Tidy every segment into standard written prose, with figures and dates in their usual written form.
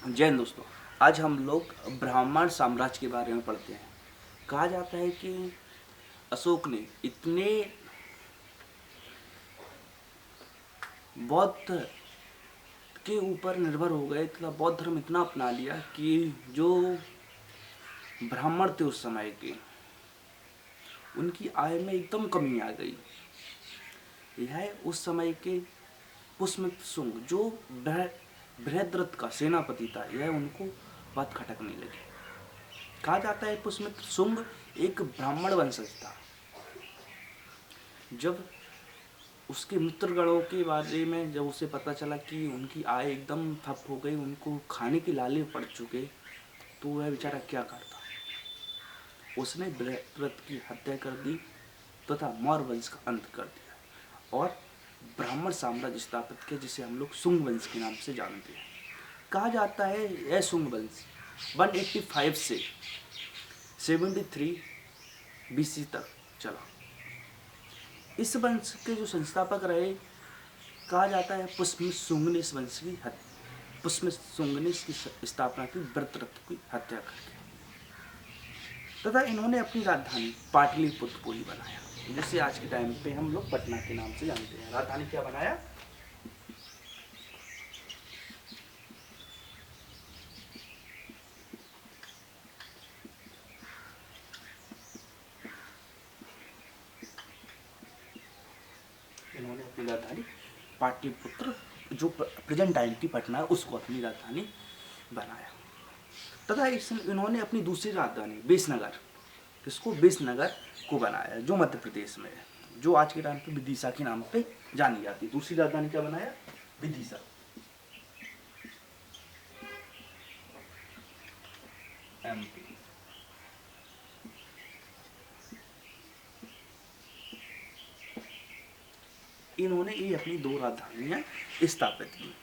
जैन दोस्तों, आज हम लोग ब्राह्मण साम्राज्य के बारे में पढ़ते हैं। कहा जाता है कि अशोक ने इतने बौद्ध के ऊपर निर्भर हो गए तथा बौद्ध धर्म इतना अपना लिया कि जो ब्राह्मण थे उस समय के, उनकी आय में एकदम कमी आ गई। यह उस समय के पुष्यमित्र शुंग जो बृहद्रथ का सेनापति था, यह उनको बात खटकने लगी। कहा जाता है पुष्यमित्र शुंग एक ब्राह्मण वंशज था। जब उसके मित्रगणों के बारे में जब उसे पता चला कि उनकी आय एकदम ठप हो गई, उनको खाने की लाले पड़ चुके, तो वह बेचारा क्या करता। उसने बृहद्रथ की हत्या कर दी तथा मौर्य वंश का अंत कर दिया और ब्राह्मण साम्राज्य स्थापित किया, जिसे हम लोग शुंग वंश के नाम से जानते हैं। कहा जाता है यह शुंग वंश 185 से 73 BC तक चला। इस वंश के जो संस्थापक रहे, कहा जाता है पुष्यमित्र शुंग ने इस वंश की पुष्यमित्र शुंग ने इसकी स्थापना की बृहद्रथ की हत्या करके, तथा इन्होंने अपनी राजधानी पाटलिपुत्र को ही बनाया, जिसे आज के टाइम पे हम लोग पटना के नाम से जानते हैं। राजधानी क्या बनाया? इन्होंने अपनी राजधानी पाटलिपुत्र, जो प्रेजेंट टाइम की पटना है, उसको अपनी राजधानी बनाया। तथा इन्होंने अपनी दूसरी राजधानी बेसनगर, इसको बेसनगर को बनाया, जो मध्य प्रदेश में है, जो आज के टाइम पे विदिशा के नाम पे जानी जाती है। दूसरी राजधानी क्या बनाया? विदिशा। MP। इन्होंने ये अपनी दो राजधानियां स्थापित की।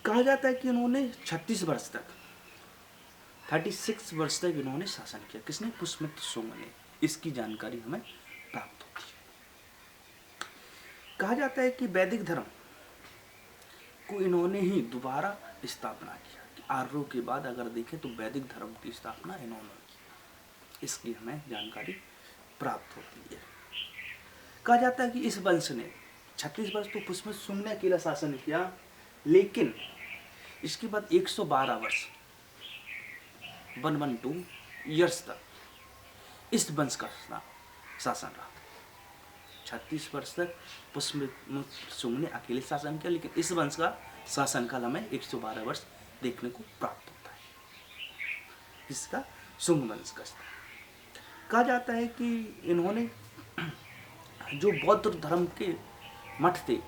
कहा जाता है कि इन्होंने 36 वर्ष तक 36 वर्ष तक इन्होंने शासन किया। किसने? पुष्यमित्र शुंग ने। इसकी जानकारी हमें प्राप्त होती है। कहा जाता है कि वैदिक धर्म को इन्होंने ही दोबारा स्थापना किया। आर्यों के बाद अगर देखें तो वैदिक धर्म की स्थापना इन्होंने की। इसकी हमें जानकारी प्राप्त होती है। कहा जाता है कि इस वंश ने 36 वर्ष तो पुष्यमित्र शुंग ने अकेला शासन किया, लेकिन इसके बाद 112 वर्ष 112 ईयर्स तक इस वंश का शासन रहा। 36 वर्ष तक पुष्यमित्र शुंग ने अकेले शासन किया, लेकिन इस वंश का शासनकाल हमें 112 वर्ष देखने को प्राप्त होता है। इसका शुंग वंश का। कहा जाता है कि इन्होंने जो बौद्ध धर्म के मठ थे,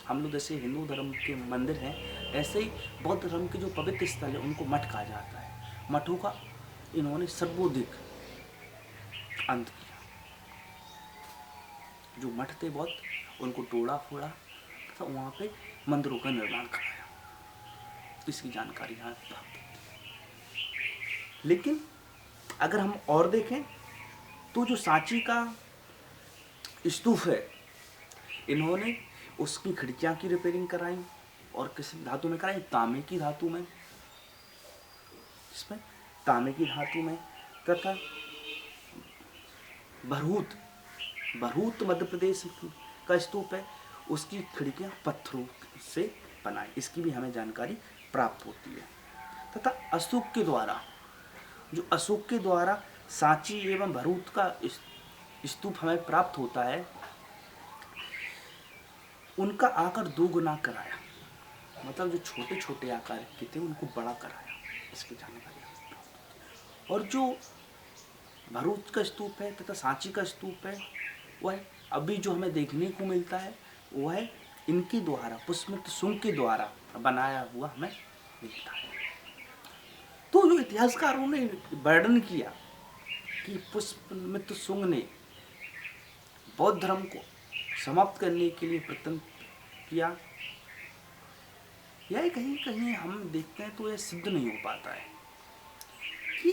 हम लोग जैसे हिंदू धर्म के मंदिर हैं, ऐसे ही बौद्ध धर्म के जो पवित्र स्थल है उनको मठ कहा जाता है। मठों का इन्होंने सर्वाधिक अंत किया। जो मठ थे बौद्ध, उनको तोड़ा फोड़ा तथा वहाँ पे मंदिरों का निर्माण कराया। इसकी जानकारी यहाँ प्राप्त होती है। लेकिन अगर हम और देखें तो जो सांची का स्तूप है, इन्होंने उसकी खिड़कियाँ की रिपेयरिंग कराई और किस धातु में कराई? तांबे की धातु में। इसमें तांबे की धातु में। तथा भरूत मध्य प्रदेश का स्तूप है, उसकी खिड़कियाँ पत्थरों से बनाई। इसकी भी हमें जानकारी प्राप्त होती है। तथा अशोक के द्वारा सांची एवं भरूच का स्तूप हमें प्राप्त होता है, उनका आकार 2 गुना कराया। मतलब जो छोटे छोटे आकार के थे उनको बड़ा कराया। इसकी जानकारी प्राप्त होती है। और जो भरूच का स्तूप है तथा सांची का स्तूप है, वह अभी जो हमें देखने को मिलता है वह इनके द्वारा, पुष्यमित्र शुंग के द्वारा बनाया हुआ हमें मिलता है। तो जो इतिहासकारों ने वर्णन किया कि पुष्यमित्र शुंग ने बौद्ध धर्म को समाप्त करने के लिए प्रयत्न किया, यह कहीं कहीं हम देखते हैं तो यह सिद्ध नहीं हो पाता है कि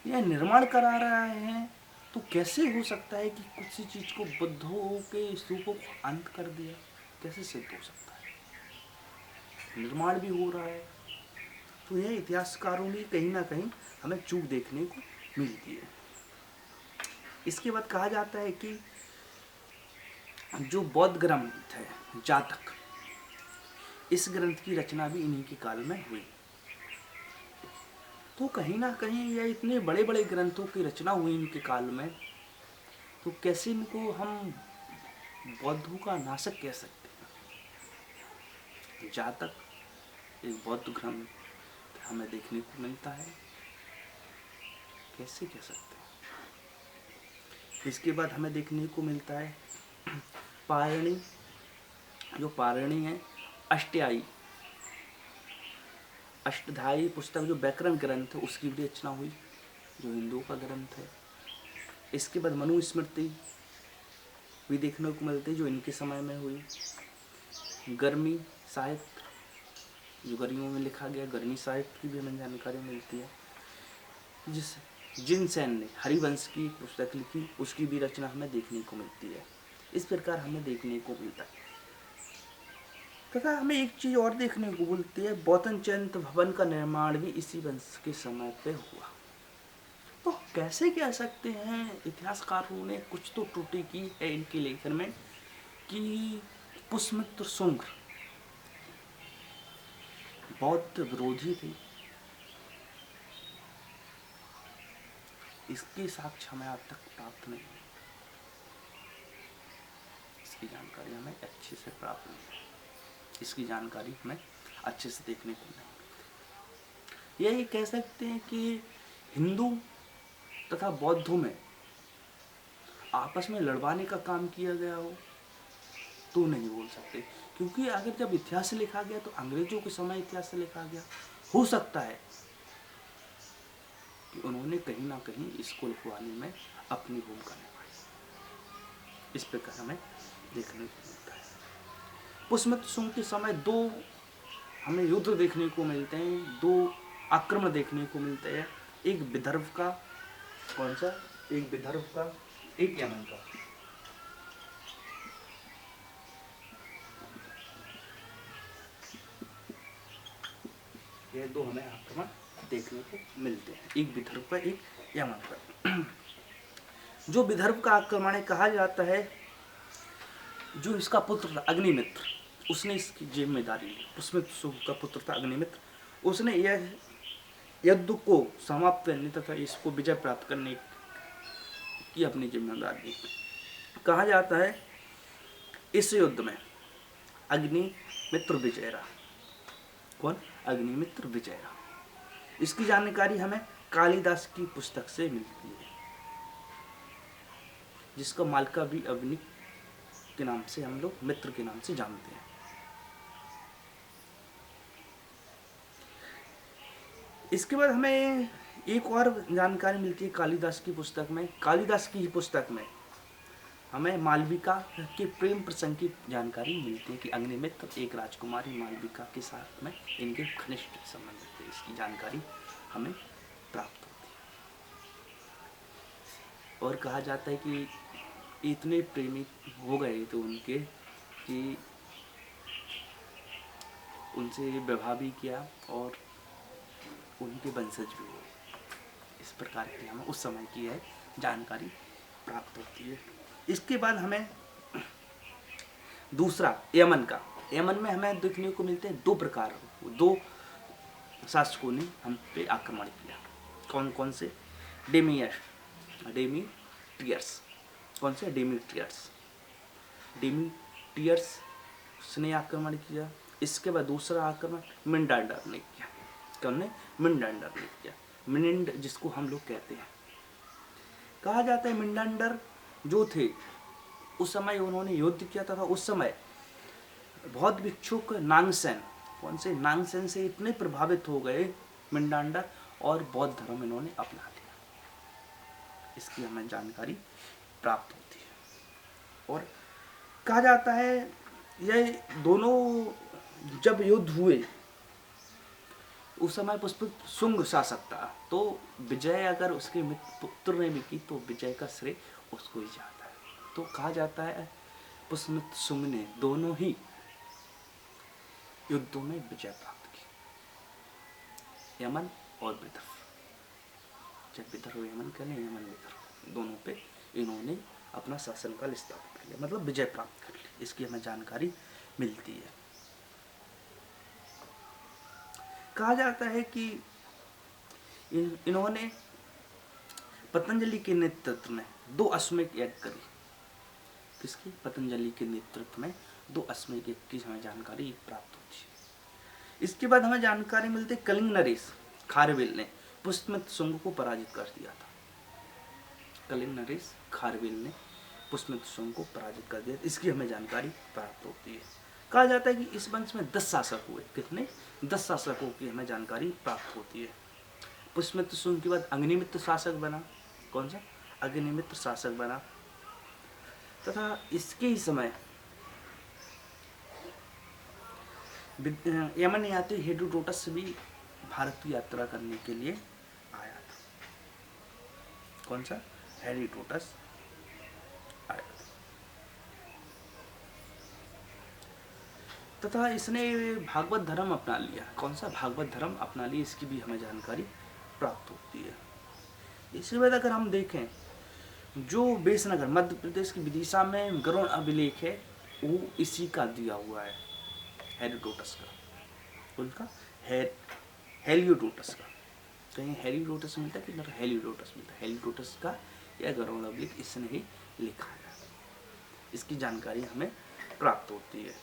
यह निर्माण करा रहा है। तो कैसे हो सकता है कि कुछ चीज को बुद्धों के स्तूपों को अंत कर दिया? कैसे सिद्ध हो सकता है? निर्माण भी हो रहा है। तो यह इतिहासकारों की कहीं ना कहीं हमें चूक देखने को मिलती है। इसके बाद कहा जाता है कि जो बौद्ध ग्रंथ है जातक, इस ग्रंथ की रचना भी इन्हीं के काल में हुई। तो कहीं ना कहीं यह इतने बड़े बड़े ग्रंथों की रचना हुई इनके काल में, तो कैसे इनको हम बौद्धों का नाशक कह सकते हैं। जातक एक बौद्ध ग्रंथ हमें देखने को मिलता है, कैसे कह सकते हैं। इसके बाद हमें देखने को मिलता है पारणी, जो पारणी है अष्टयायी अष्टधाई पुस्तक, जो व्याकरण ग्रंथ है उसकी भी रचना हुई, जो हिंदुओं का ग्रंथ है। इसके बाद मनुस्मृति भी देखने को मिलती है, जो इनके समय में हुई। गर्मी साहित्य, जो गर्मियों में लिखा गया, गर्मी साहित्य की भी हमें जानकारी मिलती है। जिन सेन ने हरिवंश की पुस्तक लिखी, उसकी भी रचना हमें देखने को मिलती है। इस प्रकार हमें देखने को मिलता है। तथा हमें एक चीज और देखने को मिलती है, बोतनचंद भवन का निर्माण भी इसी वंश के समय पे हुआ। तो कैसे कह सकते हैं इतिहासकारों ने कुछ तो त्रुटि की है इनके लेखन में कि पुष्यमित्र शुंग बौद्ध विरोधी थे। इसकी साक्ष्य हमें आज तक प्राप्त नहीं है, इसकी जानकारी हमें अच्छे से प्राप्त नहीं है, इसकी जानकारी हमें अच्छे से देखने को नहीं मिलती। यही कह सकते हैं कि हिंदू तथा बौद्धों में आपस में लड़वाने का काम किया गया हो तो नहीं बोल सकते, क्योंकि अगर जब इतिहास से लिखा गया तो अंग्रेजों के समय इतिहास से लिखा गया, हो सकता है कि उन्होंने कहीं ना कहीं इसको लिखवाने में अपनी भूमिका निभाई। इस प्रकार हमें देखने को मिलता है। पुष्यमित्र शुंग के समय दो हमें युद्ध देखने को मिलते हैं, दो आक्रमण देखने को मिलते हैं। एक विदर्भ का, कौन सा, एक विदर्भ का, एक यमन का। ये दो हमें आक्रमण देखने को मिलते हैं, एक विदर्भ का, एक यमन का। जो विदर्भ का आक्रमण कहा जाता है, जो इसका पुत्र था अग्निमित्र, उसने इसकी जिम्मेदारी ली। पुष्यमित्र शुंग का पुत्र था अग्निमित्र, उसने यह युद्ध को समाप्त करने तथा इसको विजय प्राप्त करने की अपनी जिम्मेदारी ली। कहा जाता है इस युद्ध में अग्निमित्र विजय रहा। कौन? अग्निमित्र विजय रहा। इसकी जानकारी हमें कालिदास की पुस्तक से मिलती है, जिसको मालकावी अग्नि के नाम से हम लोग मित्र के नाम से जानते हैं। इसके बाद हमें एक और जानकारी मिलती है कालिदास की पुस्तक में। कालिदास की ही पुस्तक में हमें मालविका के प्रेम प्रसंग की जानकारी मिलती है कि अग्निमित्र एक राजकुमारी मालविका के साथ में इनके घनिष्ठ संबंध थे। इसकी जानकारी हमें प्राप्त होती है। और कहा जाता है कि इतने प्रेमी हो गए थे उनके कि उनसे विवाह भी किया और उनके वंशज भी हुए। इस प्रकार की हमें उस समय की है जानकारी प्राप्त होती है। इसके बाद हमें दूसरा यमन का, यमन में हमें देखने को मिलते हैं दो प्रकार, दो शासकों ने हम पे आक्रमण किया। कौन कौन से? डेमीट्रियर्स। कौन से? डेमीट्रियर्स ने आक्रमण किया। इसके बाद दूसरा आक्रमण मिंडांडर ने किया। कौन ने? मिंडांडर ने किया। मिनिंड जिसको हम लोग कहते हैं। कहा जाता है मिंडांडर जो थे उस समय उन्होंने युद्ध किया था, उस समय बहुत भिक्षुक नागसेन, कौन से? नागसेन से इतने प्रभावित हो गए मिंडांडर और बौद्ध धर्म इन्होंने अपना लिया। इसकी हमें जानकारी प्राप्त होती है। और कहा जाता है यह दोनों जब युद्ध हुए उस समय पुष्यमित्र शुंग शासक था, तो विजय अगर उसके पुत्र ने भी की तो विजय का श्रेय उसको ही जाता है। तो कहा जाता है पुष्यमित्र शुंग ने दोनों ही युद्धों में विजय प्राप्त की, यमन और विदर्भ, चाहे विदर्भ यमन कह लें, यमन विदर्भ, दोनों पे इन्होंने अपना शासनकाल स्थापित कर लिया, मतलब विजय प्राप्त कर ली। इसकी हमें जानकारी मिलती है। कहा जाता है कि इन्होंने पतंजलि के नेतृत्व में 2 अश्वमेध यज्ञ करी। किसकी? पतंजलि के नेतृत्व में 2 अश्वमेध यज्ञ की हमें जानकारी प्राप्त होती है। इसके बाद हमें जानकारी मिलती है कलिंग नरेश खारवेल ने पुष्यमित्र शुंग को पराजित कर दिया था। कलिंग नरेश खारवेल ने पुष्यमित्र शुंग को पराजित कर दिया, इसकी हमें जानकारी प्राप्त होती है। कहा जाता है कि इस वंश में 10 शासक हुए। कितने? 10 शासकों की हमें जानकारी प्राप्त होती है। पुष्यमित्र शुंग के बाद अग्निमित्र शासक बना। कौन सा? अग्निमित्र शासक बना। तथा इसके ही समय यमन यात्री हेरोडोटस भी भारत की यात्रा करने के लिए आया था। कौन सा? हेरोडोटस आया था। तथा इसने भागवत धर्म अपना लिया। कौन सा? भागवत धर्म अपना लिया, इसकी भी हमें जानकारी प्राप्त होती है। इसी वजह अगर हम देखें, जो बेसनगर मध्य प्रदेश की विदिशा में गरुड़ अभिलेख है, वो इसी का दिया हुआ है, हेरोडोटस का। उनका हेलियोडोटस का। कहीं हेलियोडोटस मिलता है कि हेलियोडोटस मिलता है। हेलियोडोटस का यह गरुड़ अभिलेख इसने ही लिखा है, इसकी जानकारी हमें प्राप्त होती है।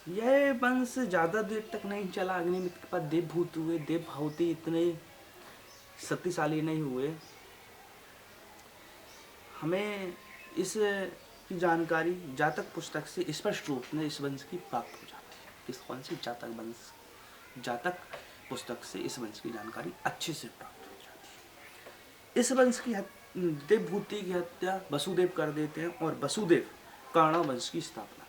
यह वंश ज्यादा देर तक नहीं चला। अग्निमित्र के पास देवभूत हुए। देवभूति इतने शक्तिशाली नहीं हुए। हमें इस की जानकारी जातक पुस्तक से स्पष्ट रूप में इस वंश की प्राप्त हो जाती है। किस? कौन सी? जातक वंश। जातक पुस्तक से इस वंश की जानकारी अच्छे से प्राप्त हो जाती है। इस वंश की देवभूति की हत्या वसुदेव कर देते हैं और वसुदेव कर्ण वंश की स्थापना